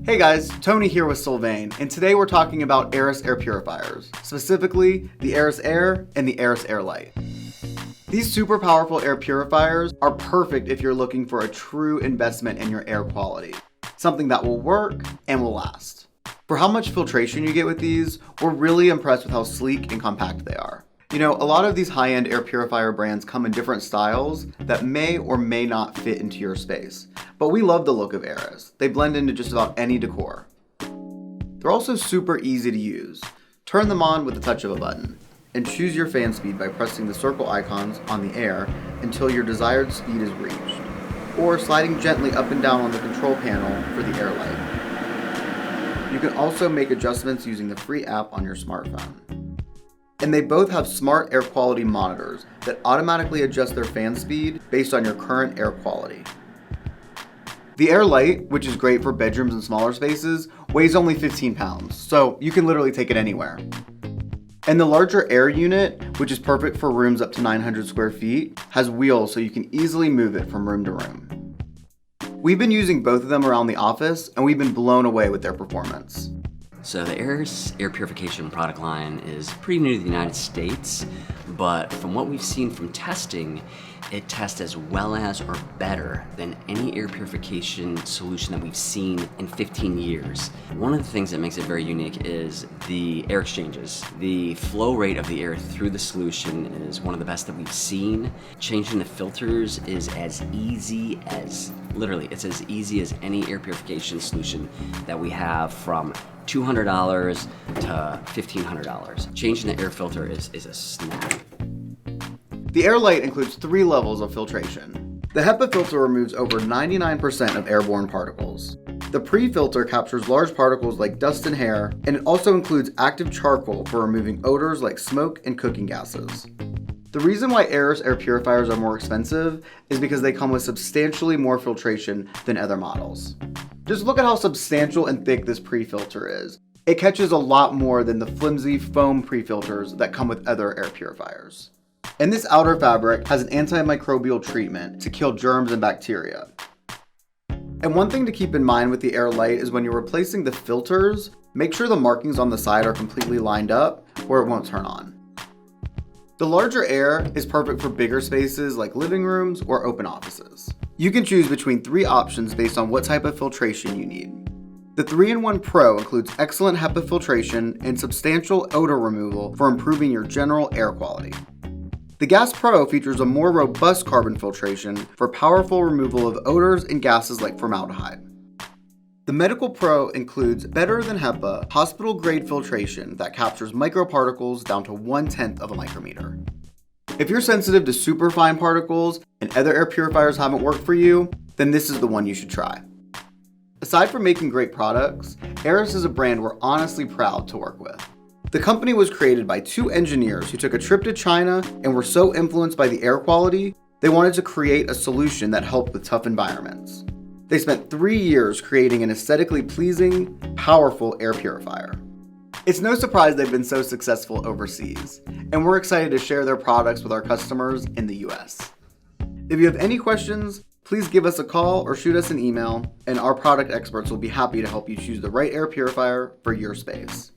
Hey guys, Tony here with Sylvane, and today we're talking about Aeris air purifiers, specifically the Aeris Aair and the Aeris Air Lite. These super powerful air purifiers are perfect if you're looking for a true investment in your air quality, something that will work and will last. For how much filtration you get with these, we're really impressed with how sleek and compact they are. You know, a lot of these high-end air purifier brands come in different styles that may or may not fit into your space. But we love the look of Aeris. They blend into just about any decor. They're also super easy to use. Turn them on with the touch of a button, and choose your fan speed by pressing the circle icons on the Aair until your desired speed is reached, or sliding gently up and down on the control panel for the Air Lite. You can also make adjustments using the free app on your smartphone. And they both have smart air quality monitors that automatically adjust their fan speed based on your current air quality. The Air Lite, which is great for bedrooms and smaller spaces, weighs only 15 pounds, so you can literally take it anywhere. And the larger Air unit, which is perfect for rooms up to 900 square feet, has wheels so you can easily move it from room to room. We've been using both of them around the office, and we've been blown away with their performance. So the Aeris air purification product line is pretty new to the United States, but from what we've seen from testing, it tests as well as or better than any air purification solution that we've seen in 15 years. One of the things that makes it very unique is the air exchanges. The flow rate of the air through the solution is one of the best that we've seen. Changing the filters is as easy as, literally, it's as easy as any air purification solution that we have, from $200 to $1,500. Changing the air filter is a snap. The Air Lite includes 3 levels of filtration. The HEPA filter removes over 99% of airborne particles. The pre-filter captures large particles like dust and hair, and it also includes active charcoal for removing odors like smoke and cooking gases. The reason why Aeris air purifiers are more expensive is because they come with substantially more filtration than other models. Just look at how substantial and thick this pre-filter is. It catches a lot more than the flimsy foam pre-filters that come with other air purifiers. And this outer fabric has an antimicrobial treatment to kill germs and bacteria. And one thing to keep in mind with the Air Lite is when you're replacing the filters, make sure the markings on the side are completely lined up or it won't turn on. The larger Aair is perfect for bigger spaces like living rooms or open offices. You can choose between 3 options based on what type of filtration you need. The 3-in-1 Pro includes excellent HEPA filtration and substantial odor removal for improving your general air quality. The Gas Pro features a more robust carbon filtration for powerful removal of odors and gases like formaldehyde. The Medical Pro includes better than HEPA hospital-grade filtration that captures microparticles down to 1/10 of a micrometer. If you're sensitive to superfine particles and other air purifiers haven't worked for you, then this is the one you should try. Aside from making great products, Aeris is a brand we're honestly proud to work with. The company was created by 2 engineers who took a trip to China and were so influenced by the air quality, they wanted to create a solution that helped with tough environments. They spent 3 years creating an aesthetically pleasing, powerful air purifier. It's no surprise they've been so successful overseas, and we're excited to share their products with our customers in the US. If you have any questions, please give us a call or shoot us an email, and our product experts will be happy to help you choose the right air purifier for your space.